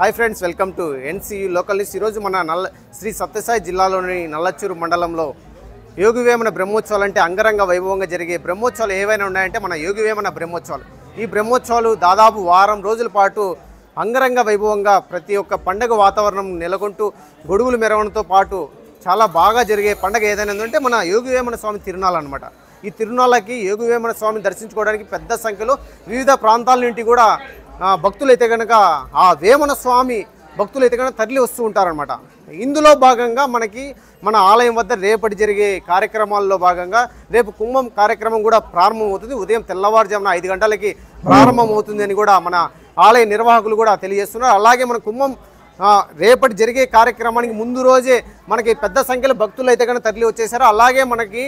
Hi friends, welcome to NCU local news. ఈరోజు మన శ్రీ సత్యసాయి జిల్లాలోని నల్లచ్చూరు మండలంలో యోగివేమన బ్రహ్మోత్సవాలు అంటే అంగరంగ వైభవంగా జరిగే బ్రహ్మోత్సవాలు ఏవైనా ఉన్నాయంటే మన యోగివేమన బ్రహ్మోత్సవాలు. ఈ బ్రహ్మోత్సవాలు దాదాపు వారం రోజుల పాటు అంగరంగ వైభవంగా ప్రతి ఒక్క పండగ వాతావరణం నెలకొంటూ గొడుగులు మెరవడంతో పాటు చాలా బాగా జరిగే పండగ ఏదైనా ఉందంటే మన యోగివేమన స్వామి తిరునాళ్ళు అనమాట. ఈ తిరునాళ్ళకి యోగివేమన స్వామిని దర్శించుకోవడానికి పెద్ద సంఖ్యలో వివిధ ప్రాంతాల నుండి కూడా భక్తులైతే కనుక ఆ వేమన స్వామి భక్తులైతే కనుక తరలి వస్తూ ఉంటారనమాట. ఇందులో భాగంగా మనకి మన ఆలయం వద్ద రేపటి జరిగే కార్యక్రమాల్లో భాగంగా రేపు కుంభం కార్యక్రమం కూడా ప్రారంభమవుతుంది. ఉదయం తెల్లవారుజామున 5 గంటలకి ప్రారంభమవుతుంది అని కూడా మన ఆలయ నిర్వాహకులు కూడా తెలియజేస్తున్నారు. అలాగే మన కుంభం రేపటి జరిగే కార్యక్రమానికి ముందు రోజే మనకి పెద్ద సంఖ్యలో భక్తులు అయితే కనుక తరలి వచ్చేసారు. అలాగే మనకి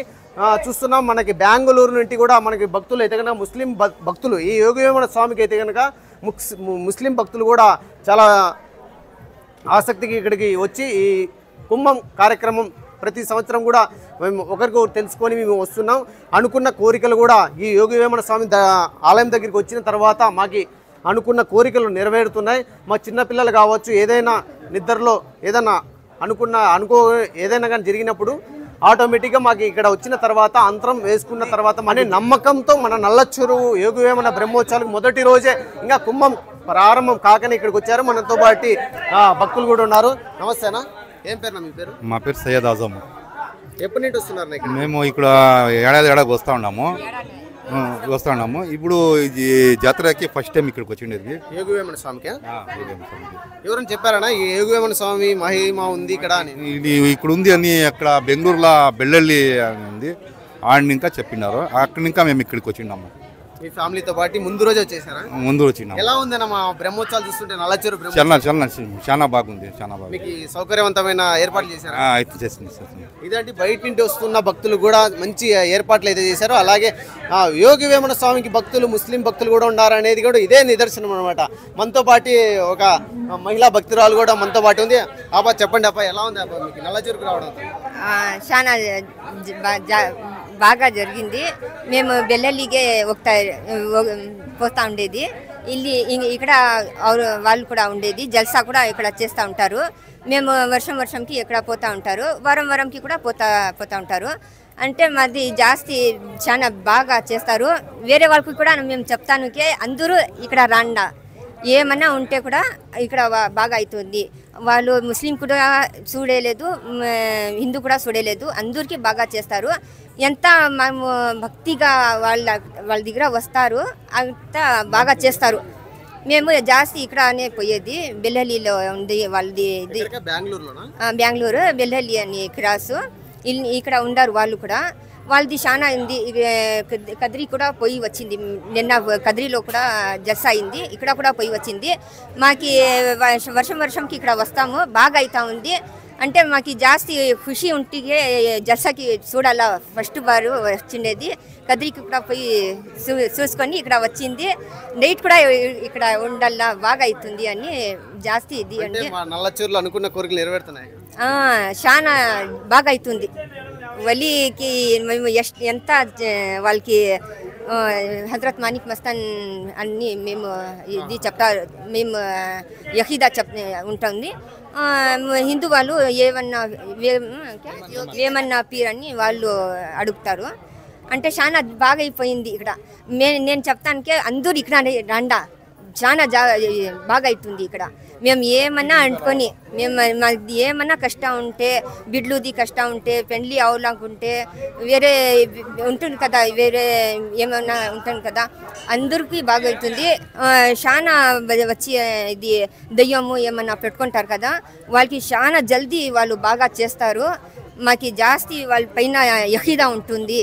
చూస్తున్నాం, మనకి బెంగళూరు నుండి కూడా మనకి భక్తులు అయితే కనుక ముస్లిం భక్తులు ఈ యోగివేమన స్వామికి అయితే కనుక ముస్లిం భక్తులు కూడా చాలా ఆసక్తికి ఇక్కడికి వచ్చి ఈ కుంభం కార్యక్రమం ప్రతి సంవత్సరం కూడా మేము ఒకరికొకరు తెలుసుకొని మేము వస్తున్నాం. అనుకున్న కోరికలు కూడా ఈ యోగివేమన స్వామి ఆలయం దగ్గరికి వచ్చిన తర్వాత మాకు అనుకున్న కోరికలు నెరవేరుతున్నాయి. మా చిన్నపిల్లలు కావచ్చు, ఏదైనా నిద్రలో ఏదైనా ఏదైనా కానీ జరిగినప్పుడు ఆటోమేటిక్గా మాకు ఇక్కడ వచ్చిన తర్వాత అంతరం వేసుకున్న తర్వాత మన నమ్మకంతో మన నల్లచ్చూరు యోగివేమన బ్రహ్మోత్సవాలకు మొదటి రోజే ఇంకా కుంభం ప్రారంభం కాకనే ఇక్కడికి వచ్చారు. మనతో పాటు భక్తులు కూడా ఉన్నారు. నమస్తేనా, ఏం పేరు? మీ పేరు? మా పేరు సయ్యద్ ఆజమ్. ఎప్పటి నుండి వస్తున్నారు? మేము ఇక్కడ ఏడాది వస్తూ ఉన్నాము. ఇప్పుడు ఈ జాతరకి ఫస్ట్ టైం ఇక్కడికి వచ్చిండేది యోగివేమన స్వామికి. ఎవరైనా చెప్పారనా ఈ యోగివేమన స్వామి మహిమ ఉంది ఇక్కడ అని? ఇది ఇక్కడ ఉంది అని అక్కడ బెంగళూరులో బెల్లల్లి ఉంది ఆడిని ఇంకా చెప్పినారు. అక్కడి ఇంకా మేము ఇక్కడికి వచ్చిన్నాము. మీ ఫ్యామిలీతో పాటు ముందు రోజు వచ్చేసారా? ముందు వచ్చినాము. ఎలా ఉందన్న మా బ్రహ్మోత్సవాలు చూస్తుంటే నల్లచ్చూరు చాలా బాగుంది. చాలా బాగుంది. మీకు సౌకర్యవంతమైన ఏర్పాట్లు చేశారా? అయితే చేసింది. ఇదంటే బయట నుండి వస్తున్న భక్తులు కూడా మంచి ఏర్పాట్లు అయితే చేశారు. అలాగే యోగివేమన స్వామికి భక్తులు ముస్లిం భక్తులు కూడా ఉన్నారనేది కూడా ఇదే నిదర్శనం అనమాట. మనతో పాటు ఒక మహిళా భక్తురాలు కూడా మనతో పాటు ఉంది. ఆపా చెప్పండి, అప్ప ఎలా ఉంది అప్ప మీకు నల్లచ్చూరుకు రావడం? చాలా బాగా జరిగింది. మేము బెల్లల్లిగే పోతా ఉండేది. ఇక్కడ వాళ్ళు కూడా ఉండేది. జల్సా కూడా ఇక్కడ చేస్తూ ఉంటారు. మేము వర్షంకి ఇక్కడ పోతూ ఉంటారు. వారంకి కూడా పోతా ఉంటారు. అంటే మాది జాస్తి చాలా బాగా చేస్తారు. వేరే వాళ్ళకి కూడా మేము చెప్తానుకే అందరూ ఇక్కడ రాండా, ఏమన్నా ఉంటే కూడా ఇక్కడ బాగా అవుతుంది. వాళ్ళు ముస్లిం కూడా చూడలేదు, హిందూ కూడా చూడలేదు, అందరికీ బాగా చేస్తారు. ఎంత మేము భక్తిగా వాళ్ళ దగ్గర వస్తారు, అంత బాగా చేస్తారు. మేము జాస్తి ఇక్కడనే పోయేది. బెల్లల్లిలో ఉంది వాళ్ళది, బెంగళూరు బెల్లల్లి అని క్రాసు. ఇక్కడ ఉండరు వాళ్ళు కూడా. వాళ్ళది చాలా ఉంది. కదిరి కూడా పోయి వచ్చింది. నిన్న కదిరిలో కూడా జల్సా అయింది. ఇక్కడ కూడా పోయి వచ్చింది. మాకి వర్షంకి ఇక్కడ వస్తాము, బాగా అవుతా ఉంది. అంటే మాకు జాస్తి ఖుషి ఉంటే జల్సాకి చూడాలా. ఫస్ట్ బారు వచ్చిండేది. కదిరికి కూడా పోయి చూసుకొని ఇక్కడ వచ్చింది. నైట్ కూడా ఇక్కడ ఉండాలా, బాగా అవుతుంది అని జాస్తి ఇది అంటే నల్లచ్చూరులో అనుకున్న కోరికలు నెరవేరుతున్నాయి. చాలా బాగా అవుతుంది. వలీకి మేము ఎంత వాళ్ళకి హజరత్ మానిక్ మస్తాన్ అన్ని మేము ఇది చెప్తారు. మేము యహీదా ఉంటుంది. హిందూ వాళ్ళు ఏమన్నా పీర్ అని వాళ్ళు అడుగుతారు. అంటే చాలా బాగా అయిపోయింది ఇక్కడ. నేను చెప్తానికే అందరూ ఇక్కడ రండా, చాలా బాగా అవుతుంది ఇక్కడ. మేము ఏమన్నా అనుకొని మాది ఏమన్నా కష్టం ఉంటే, బిడ్లుది కష్టం ఉంటే, పెండ్లి అవలాకుంటే, వేరే ఉంటుంది కదా, వేరే ఏమన్నా ఉంటుంది కదా, అందరికీ బాగా అవుతుంది. చాలా వచ్చి ఇది దయ్యము ఏమన్నా పెట్టుకుంటారు కదా, వాళ్ళకి చాలా జల్దీ వాళ్ళు బాగా చేస్తారు. మాకు జాస్తి వాళ్ళ పైన యహీదా ఉంటుంది,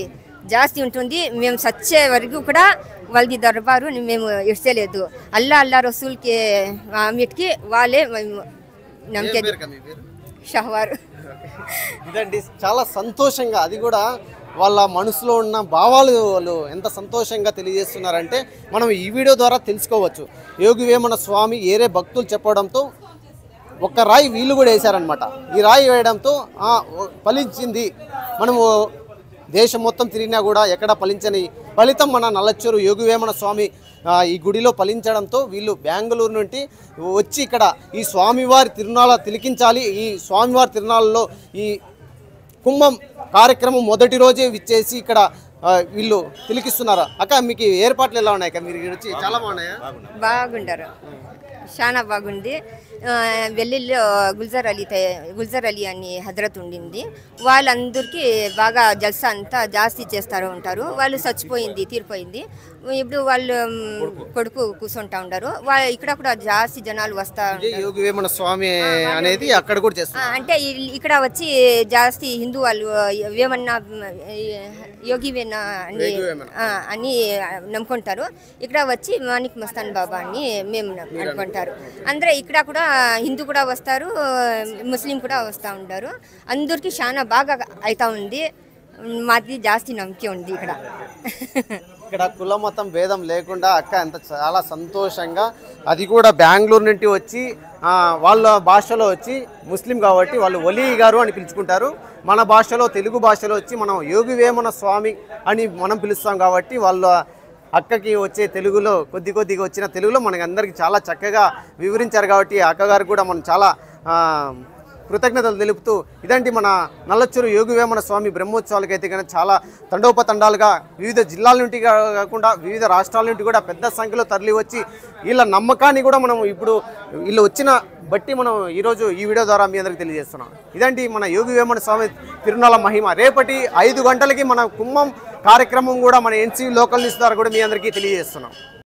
జాస్తి ఉంటుంది. మేము సచ్చే వరకు కూడా వాళ్ళది దర్బారు మేము ఇడ్చలేదు. అల్లా రసూల్కి అన్నిటికీ వాళ్ళే మేము నమ్మకేది. షహవారు. ఇదండి, చాలా సంతోషంగా, అది కూడా వాళ్ళ మనసులో ఉన్న భావాలు వాళ్ళు ఎంత సంతోషంగా తెలియజేస్తున్నారంటే మనం ఈ వీడియో ద్వారా తెలుసుకోవచ్చు. యోగివేమన స్వామి ఏరే భక్తులు చెప్పడంతో ఒక రాయి వీళ్ళు కూడా వేశారనమాట. ఈ రాయి వేయడంతో ఫలించింది. మనము దేశం మొత్తం తిరిగినా కూడా ఎక్కడ ఫలించని ఫలితం మన నల్లచ్చూరు యోగివేమన స్వామి ఈ గుడిలో ఫలించడంతో వీళ్ళు బెంగళూరు నుండి వచ్చి ఇక్కడ ఈ స్వామివారి తిరునాళ తిలకించాలి. ఈ స్వామివారి తిరునాళ్ళలో ఈ కుంభం కార్యక్రమం మొదటి రోజే విచ్చేసి ఇక్కడ వీళ్ళు తిలకిస్తున్నారు. అక్క మీకు ఏర్పాట్లు ఎలా ఉన్నాయి? మీరు వచ్చి చాలా బాగున్నాయా? బాగుండారు, చాలా బాగుంది. వెల్లుల్లో గుల్జర్ అలీ అని హజరత్ ఉండింది. వాళ్ళందరికీ బాగా జల్సా అంతా జాస్తి చేస్తారు ఉంటారు. వాళ్ళు చచ్చిపోయింది, తీరిపోయింది. ఇప్పుడు వాళ్ళు కొడుకు కూర్చుంటా ఉంటారు. ఇక్కడ కూడా జాస్తి జనాలు వస్తా యోగివేమన స్వామి అనేది అక్కడ కూడా చేస్తారు. అంటే ఇక్కడ వచ్చి జాస్తి హిందూ వాళ్ళు వేమన్నా యోగివేన అని నమ్ముకుంటారు. ఇక్కడ వచ్చి మాణిక్ మస్తాన్ బాబా అని మేము అనుకుంటారు. అందరూ ఇక్కడ కూడా హిందూ కూడా వస్తారు, ముస్లిం కూడా వస్తూ ఉంటారు. అందరికీ చాలా బాగా అవుతా ఉంది. మాది జాస్తి నమ్మకం ఉంది ఇక్కడ. ఇక్కడ కుల మతం భేదం లేకుండా అక్క ఎంత చాలా సంతోషంగా, అది కూడా బెంగళూరు నుండి వచ్చి వాళ్ళ భాషలో వచ్చి ముస్లిం కాబట్టి వాళ్ళు వలీ గారు అని పిలుచుకుంటారు. మన భాషలో తెలుగు భాషలో వచ్చి మనం యోగివేమన స్వామి అని మనం పిలుస్తాం కాబట్టి వాళ్ళ అక్కకి వచ్చే తెలుగులో కొద్దిగా వచ్చిన తెలుగులో మనకి అందరికీ చాలా చక్కగా వివరించారు. కాబట్టి అక్కగారు కూడా మనం చాలా కృతజ్ఞతలు తెలుపుతూ ఇదంటి మన నల్లచ్చూరు యోగివేమన స్వామి బ్రహ్మోత్సవాలకి అయితే కనుక చాలా తండోపతండాలుగా వివిధ జిల్లాల నుండి కాకుండా వివిధ రాష్ట్రాల నుండి కూడా పెద్ద సంఖ్యలో తరలి వచ్చి వీళ్ళ నమ్మకాన్ని కూడా మనం ఇప్పుడు వీళ్ళు వచ్చిన బట్టి మనం ఈరోజు ఈ వీడియో ద్వారా మీ అందరికి తెలియజేస్తున్నాం. ఇదంటి మన యోగివేమన స్వామి తిరునాళ్ళ మహిమ. రేపటి 5 గంటలకి మన కుంభం కార్యక్రమం కూడా మన NCV లోకల్ న్యూస్ ద్వారా కూడా మీ అందరికీ తెలియజేస్తున్నాం.